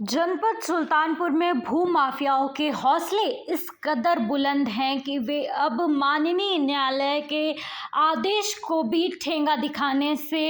जनपद सुल्तानपुर में भू माफियाओं के हौसले इस कदर बुलंद हैं कि वे अब माननीय न्यायालय के आदेश को भी ठेंगा दिखाने से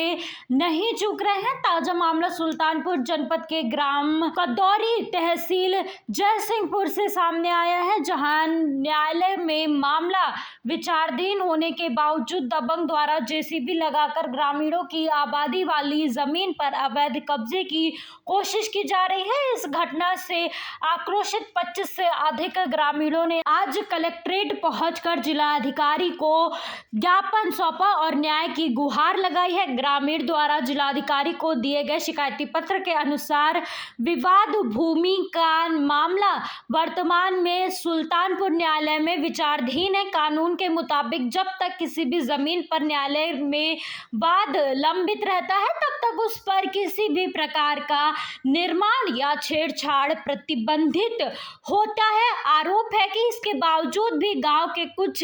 नहीं चूक रहे हैं। ताजा मामला सुल्तानपुर जनपद के ग्राम कदौरी तहसील जयसिंहपुर से सामने आया है, जहां न्यायालय में मामला विचाराधीन होने के बावजूद दबंग द्वारा जेसीबी लगाकर ग्रामीणों की आबादी वाली जमीन पर अवैध कब्जे की कोशिश की जा रही है। इस घटना से आक्रोशित 25 से अधिक ग्रामीणों ने आज कलेक्ट्रेट पहुंचकर जिलाधिकारी को ज्ञापन सौंपा और न्याय की गुहार लगाई है। ग्रामीण द्वारा जिलाधिकारी को दिए गए शिकायती पत्र के अनुसार विवाद भूमि का मामला वर्तमान में सुल्तानपुर न्यायालय में विचाराधीन है। कानून के मुताबिक जब तक किसी भी जमीन पर न्यायालय में वाद लंबित रहता है तब तक उस पर किसी भी प्रकार का निर्माण या छेड़छाड़ प्रतिबंधित होता है। आरोप है कि इसके बावजूद भी गांव के कुछ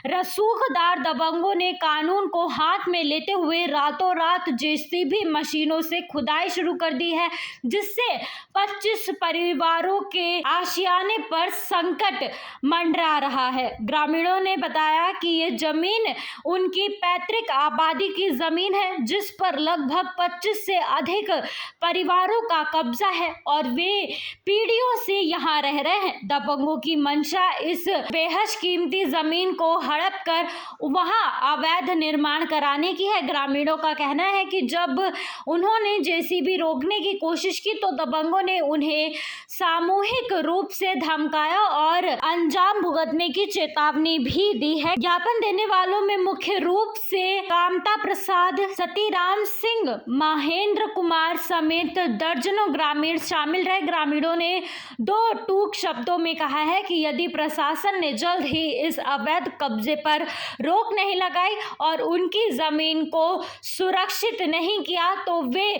रसूखदार दबंगों ने कानून को हाथ में लेते हुए रातों रात जेसीबी मशीनों से खुदाई शुरू कर दी है, जिससे 25 परिवारों के आशियाने पर संकट मंडरा रहा है। ग्रामीणों ने बताया कि ये जमीन उनकी पैतृक आबादी की जमीन है, जिस पर लगभग 25 से अधिक परिवारों का कब्जा है और वे पीढ़ियों से यहाँ रह रहे हैं। दबंगों की मंशा इस बेहद कीमती जमीन को हड़प कर वहाँ अवैध निर्माण कराने की है। ग्रामीणों का कहना है कि जब उन्होंने जेसीबी रोकने की कोशिश की तो दबंगों ने उन्हें सामूहिक रूप से धमकाया और अंजाम भुगतने की चेतावनी भी दी है। ज्ञापन देने वालों में मुख्य रूप से कामता प्रसाद, सतीराम सिंह, महेंद्र कुमार समेत दर्जनों ग्रामीण शामिल रहे। ग्रामीणों ने दो टूक शब्दों में कहा है कि यदि प्रशासन ने जल्द ही इस अवैध कब्जे पर रोक नहीं लगाई और उनकी जमीन को सुरक्षित नहीं किया तो वे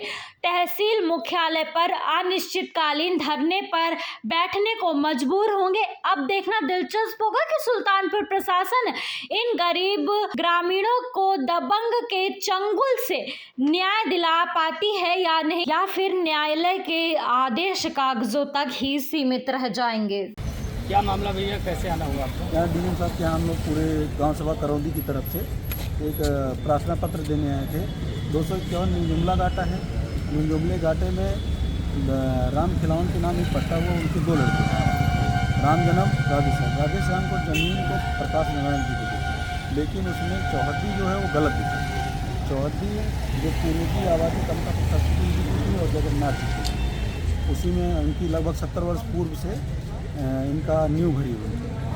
तहसील मुख्यालय पर अनिश्चितकालीन धरने पर बैठने को मजबूर होंगे। अब देखना दिलचस्प होगा कि सुल्तानपुर प्रशासन इन गरीब ग्रामीणों को दबंग के चंगुल से न्याय दिला पाती है या नहीं, या फिर न्यायालय के आदेश कागजों तक ही सीमित रह जाएंगे। क्या मामला भैया, कैसे आना हुआ आपको? यहाँ डीएम साहब के यहाँ हम लोग पूरे गांव सभा करौंदी की तरफ से एक प्रार्थना पत्र देने आए थे। 251 निजुमला घाटा है। निजुमले घाटे में राम खिलावन के नाम एक पट्टा हुआ, उनके दो लड़के राम जन्म राधे श्याम को जमीन को प्रकाश नारायण जी को दी, लेकिन उसमें चौहद्दी जो है वो गलत दिखी। चौहद्दी जो पूर्व की आबादी कमता की थी और जगन्नाथ जी की, उसी में उनकी लगभग 70 वर्ष पूर्व से इनका नींव भरी हुई,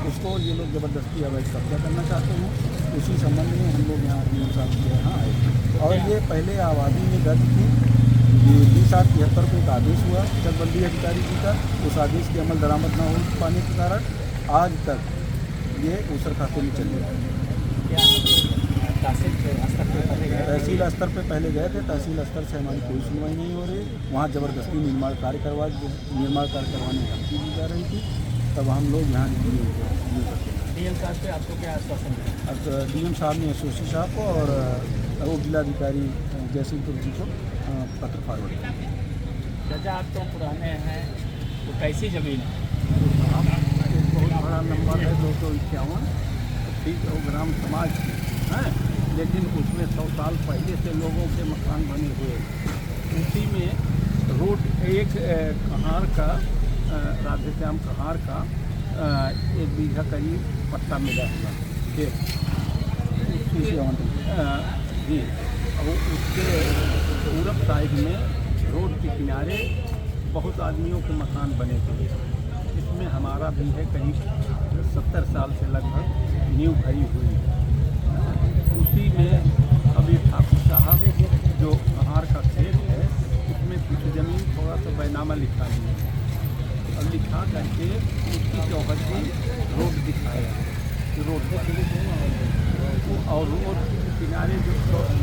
उसको ये लोग ज़बरदस्ती अवैध कब्जा करना चाहते हैं। उसी संबंध में हम लोग यहाँ डीएम साहब के यहाँ आए और ये पहले आबादी में दर्ज थी। ये 2073 को एक आदेश हुआ चकबंदी अधिकारी जी का, उस आदेश के अमल दरामद न हो पाने के कारण आज तक ये ऊसर खाते में चले गए। तहसील स्तर पे पहले गए थे, तहसील स्तर से हमारी कोई सुनवाई नहीं हो रही। वहाँ ज़बरदस्ती निर्माण कार्य करवाने की धमकी दी जा रही थी। तब हम लोग यहाँ डीएम साहब से आपको क्या आश्वासन है? अब डीएम साहब ने एसओसी साहब को और उप जिलाधिकारी जयसिंहपुर जी को पत्र फॉरवर्ड किया। चाचा, आप तो पुराने हैं, तो कैसी ज़मीन है? एक बहुत बड़ा नंबर है 251, ठीक है, वो ग्राम समाज की है, लेकिन उसमें 100 साल पहले से लोगों के मकान बने हुए। उसी में रोड एक कहार का राधेश्याम कहार का 1 बीघा करीब पट्टा मिला हुआ जी। और उसके पूरब साइड में रोड के किनारे बहुत आदमियों के मकान बने हुए, इसमें हमारा भी है करीब 70 साल से लगभग नींव भरी हुई है। उसी में अभी ठाकुर साहब जो कहार का खेत है उसमें कुछ ज़मीन थोड़ा सा बैनामा लिखा लिया और लिखा करके उसकी चौहद्दी रोड दिखाया, रोड और रोड किनारे जो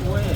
वो है